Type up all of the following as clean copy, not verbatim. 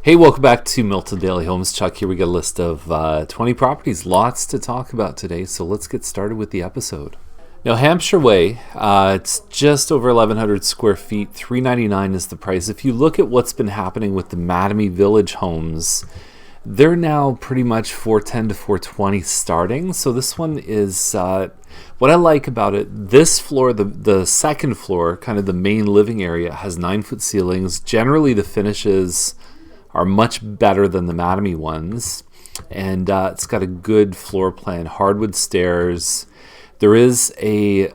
Hey, welcome back to Milton Daily Homes. Chuck here. We got a list of 20 properties, lots to talk about today, so let's get started with the episode. Now, Hampshire Way, it's just over 1,100 square feet, $399 is the price. If you look at what's been happening with the Mattamy Village homes, they're now pretty much 410 to 420 starting. So this one is, what I like about it, this floor, the second floor, kind of the main living area, has 9-foot ceilings. Generally, the finishes are much better than the Mattamy ones, and it's got a good floor plan, hardwood stairs. There is a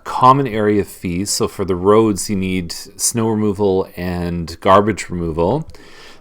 common area fee, so for the roads you need snow removal and garbage removal,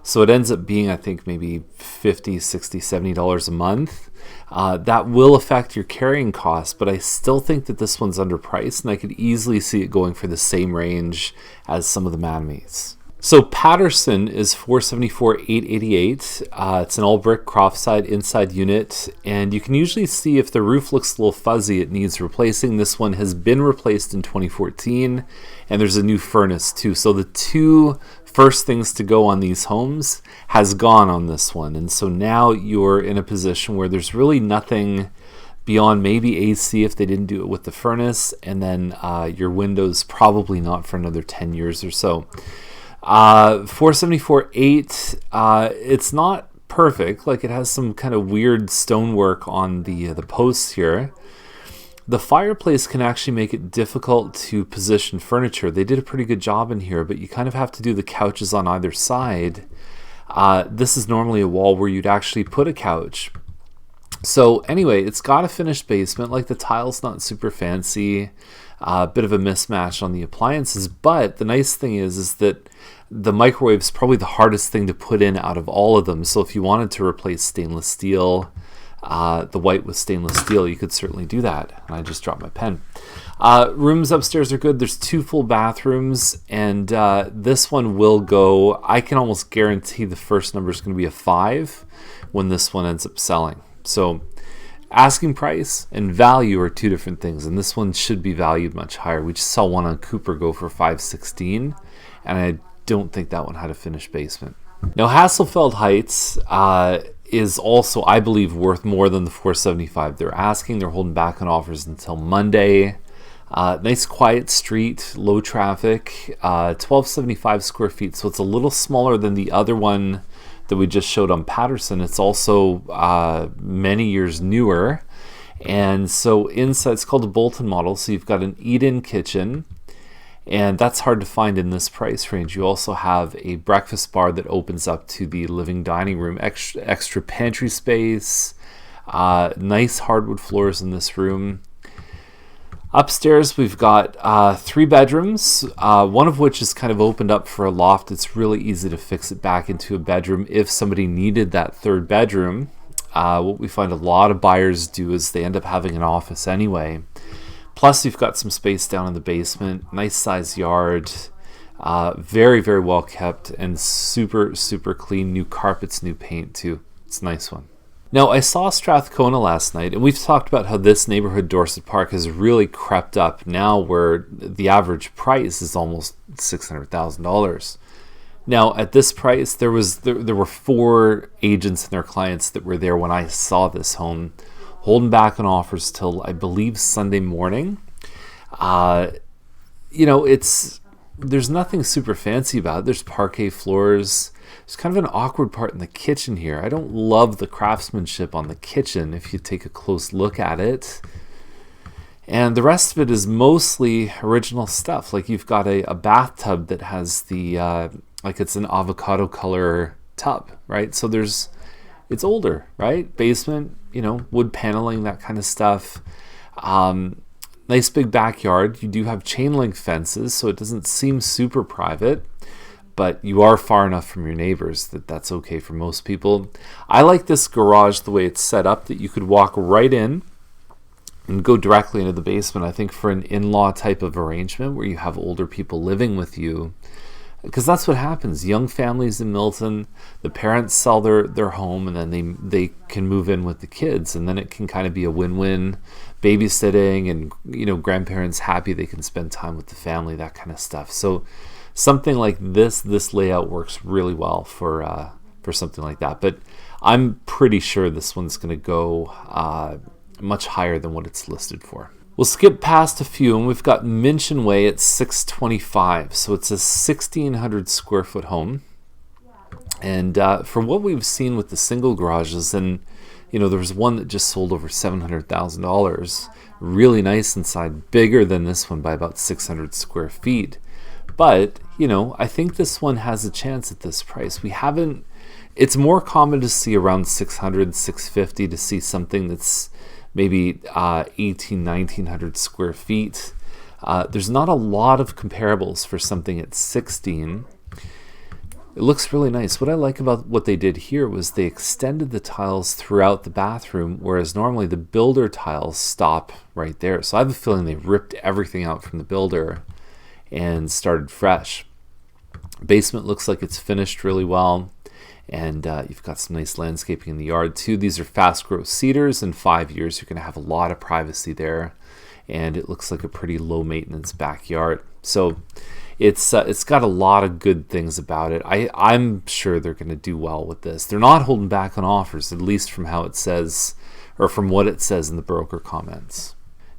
so it ends up being, I think, maybe $50, $60, $70 a month. That will affect your carrying costs, but I still think that this one's underpriced, and I could easily see it going for the same range as some of the Mattamys. So Patterson is $474,888. It's an all brick croft-side inside unit, and you can usually see if the roof looks a little fuzzy, it needs replacing. This one has been replaced in 2014, and there's a new furnace too. So the two first things to go on these homes has gone on this one, and so now you're in a position where there's really nothing beyond maybe AC if they didn't do it with the furnace, and then your windows probably not for another 10 years or so. 474.8. It's not perfect. Like, it has some kind of weird stonework on the posts here. The fireplace can actually make it difficult to position furniture. They did a pretty good job in here, but you kind of have to do the couches on either side. This is normally a wall where you'd actually put a couch. So anyway, it's got a finished basement. Like, the tile's not super fancy. A bit of a mismatch on the appliances, but the nice thing is that the microwave is probably the hardest thing to put in out of all of them. So if you wanted to replace stainless steel, the white with stainless steel, you could certainly do that. And I just dropped my pen. Rooms upstairs are good. There's 2 full bathrooms, and this one will go, I can almost guarantee the first number is going to be a 5 when this one ends up selling. So asking price and value are 2 different things, and this one should be valued much higher. We just saw one on Cooper go for $516, and I don't think that one had a finished basement. Now, Feld Heights is also, I believe, worth more than the $475 they're asking. They're holding back on offers until Monday. Nice quiet street, low traffic, 1,275 square feet, so it's a little smaller than the other one that we just showed on Patterson. It's also many years newer, and so inside, it's called a Bolton model, so you've got an eat-in kitchen, and that's hard to find in this price range. You also have a breakfast bar that opens up to the living dining room, extra pantry space, nice hardwood floors in this room. Upstairs, we've got 3 bedrooms, one of which is kind of opened up for a loft. It's really easy to fix it back into a bedroom if somebody needed that 3rd bedroom. What we find a lot of buyers do is they end up having an office anyway. Plus, you've got some space down in the basement, nice size yard, very, very well kept, and super, super clean. New carpets, new paint too. It's a nice one. Now, I saw Stratcona last night, and we've talked about how this neighborhood, Dorset Park, has really crept up now, where the average price is almost $600,000. Now, at this price, there were 4 agents and their clients that were there when I saw this home, holding back on offers till, I believe, Sunday morning. There's nothing super fancy about it. There's parquet floors. There's kind of an awkward part in the kitchen here. I don't love the craftsmanship on the kitchen if you take a close look at it. And the rest of it is mostly original stuff. Like, you've got a bathtub that has it's an avocado color tub, right? So it's older, right? Basement, wood paneling, that kind of stuff. Nice big backyard. You do have chain link fences, so it doesn't seem super private, but you are far enough from your neighbors that's okay for most people. I like this garage the way it's set up, that you could walk right in and go directly into the basement. I think for an in-law type of arrangement where you have older people living with you, because that's what happens. Young families in Milton, the parents sell their home, and then they can move in with the kids, and then it can kind of be a win-win, babysitting, and grandparents happy they can spend time with the family, that kind of stuff. So something like this layout works really well for something like that. But I'm pretty sure this one's going to go much higher than what it's listed for. We'll skip past a few, and we've got Minchin Way at 625. So it's a 1,600 square foot home. And for what we've seen with the single garages, and there was one that just sold over $700,000, really nice inside, bigger than this one by about 600 square feet. But, I think this one has a chance at this price. It's more common to see around 600, 650 to see something that's maybe 1,900 square feet. There's not a lot of comparables for something at 16. It looks really nice. What I like about what they did here was they extended the tiles throughout the bathroom, whereas normally the builder tiles stop right there. So I have a feeling they ripped everything out from the builder and started fresh. Basement looks like it's finished really well. And you've got some nice landscaping in the yard too. These are fast growth cedars. In 5 years, you're going to have a lot of privacy there. And it looks like a pretty low maintenance backyard. So it's got a lot of good things about it. I'm sure they're going to do well with this. They're not holding back on offers, at least from how it says, or from what it says in the broker comments.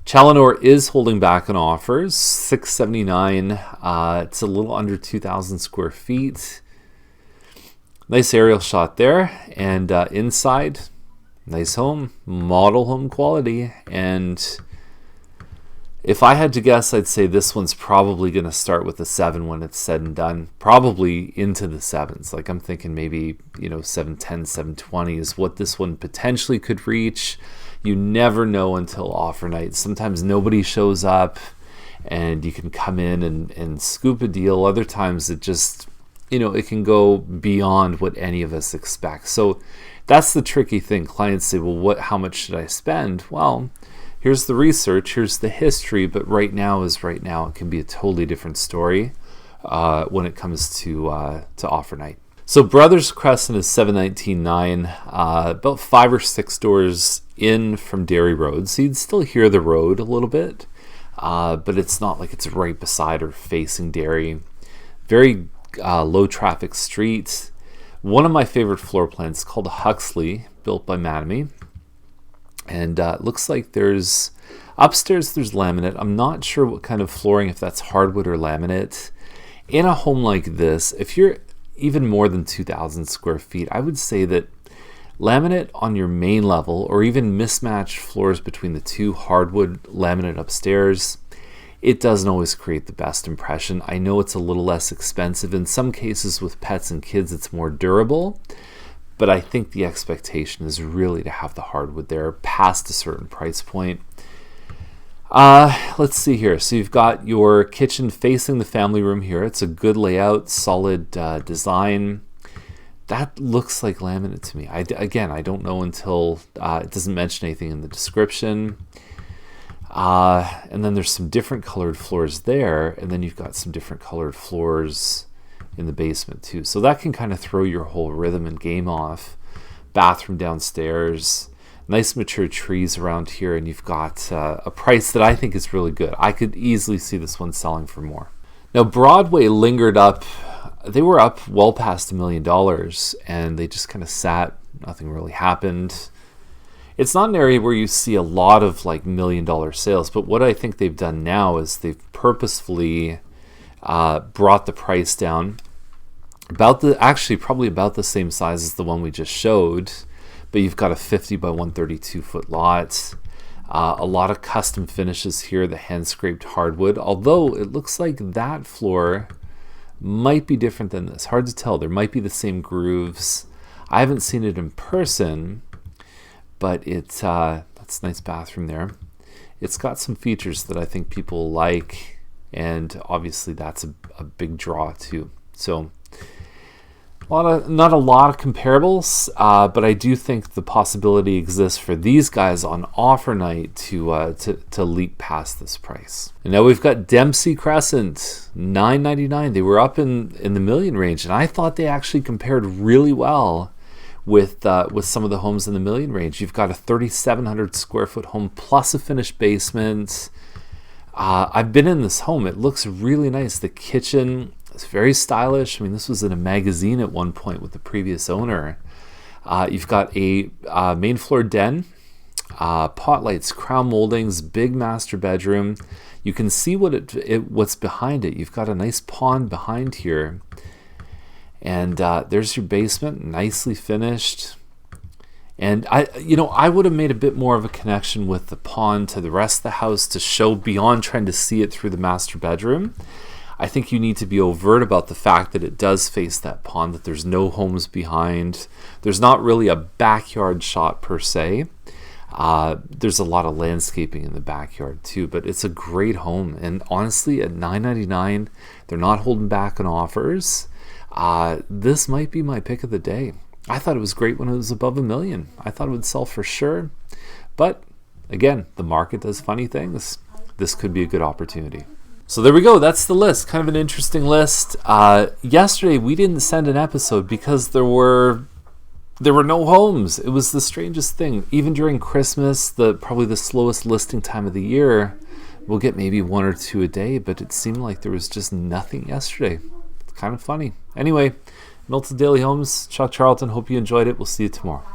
Challinor is holding back on offers, $679. It's a little under 2,000 square feet. Nice aerial shot there, and inside, nice home, model home quality. And if I had to guess, I'd say this one's probably going to start with a 7 when it's said and done, probably into the 7s. Like I'm thinking maybe 710, 720 is what this one potentially could reach. You never know until offer night. Sometimes nobody shows up, and you can come in and scoop a deal. Other times it just it can go beyond what any of us expect. So that's the tricky thing. Clients say, well, how much should I spend? Well, here's the research, here's the history, but right now is right now. It can be a totally different story when it comes to offer night. So Brothers Crescent is 719.9, about 5 or 6 doors in from Dairy Road. So you'd still hear the road a little bit, but it's not like it's right beside or facing Dairy. Very low traffic street. One of my favorite floor plans called Huxley, built by Mattamy. And it looks like upstairs there's laminate. I'm not sure what kind of flooring, if that's hardwood or laminate. In a home like this, if you're even more than 2,000 square feet, I would say that laminate on your main level, or even mismatched floors between the two, hardwood, laminate upstairs, it doesn't always create the best impression. I know it's a little less expensive. In some cases with pets and kids, it's more durable. But I think the expectation is really to have the hardwood there past a certain price point. Let's see here. So you've got your kitchen facing the family room here. It's a good layout, solid design. That looks like laminate to me. I don't know until it doesn't mention anything in the description. And then there's some different colored floors there, and then you've got some different colored floors in the basement too. So that can kind of throw your whole rhythm and game off. Bathroom downstairs, nice mature trees around here, and you've got a price that I think is really good. I could easily see this one selling for more. Now Broadway lingered up. They were up well past $1 million, and they just kind of sat. Nothing really happened. It's not an area where you see a lot of like $1 million sales, but what I think they've done now is they've purposefully brought the price down probably about the same size as the one we just showed, but you've got a 50 by 132 foot lot. A lot of custom finishes here, the hand scraped hardwood, although it looks like that floor might be different than this. Hard to tell. There might be the same grooves. I haven't seen it in person, but that's a nice bathroom there. It's got some features that I think people like, and obviously that's a big draw too. So not a lot of comparables, but I do think the possibility exists for these guys on offer night to leap past this price. And now we've got Dempsey Crescent, $999. They were up in the million range, and I thought they actually compared really well with some of the homes in the million range. You've got a 3,700 square foot home plus a finished basement. I've been in this home. It looks really nice. The kitchen, It's very stylish. I mean, this was in a magazine at one point with the previous owner. You've got a main floor den, pot lights, crown moldings, big master bedroom. You can see what's behind it. You've got a nice pond behind here. And there's your basement, nicely finished. And I would have made a bit more of a connection with the pond to the rest of the house to show beyond trying to see it through the master bedroom. I think you need to be overt about the fact that it does face that pond, that there's no homes behind. There's not really a backyard shot per se. There's a lot of landscaping in the backyard too, but it's a great home. And honestly, at $999, they're not holding back on offers. This might be my pick of the day. I thought it was great when it was above $1 million. I thought it would sell for sure. But again, the market does funny things. This could be a good opportunity. So there we go. That's the list. Kind of an interesting list. Yesterday, we didn't send an episode because there were no homes. It was the strangest thing. Even during Christmas, probably the slowest listing time of the year, we'll get maybe 1 or 2 a day, but it seemed like there was just nothing yesterday. It's kind of funny. Anyway, Milton Daily Homes, Chuck Charlton. Hope you enjoyed it. We'll see you tomorrow.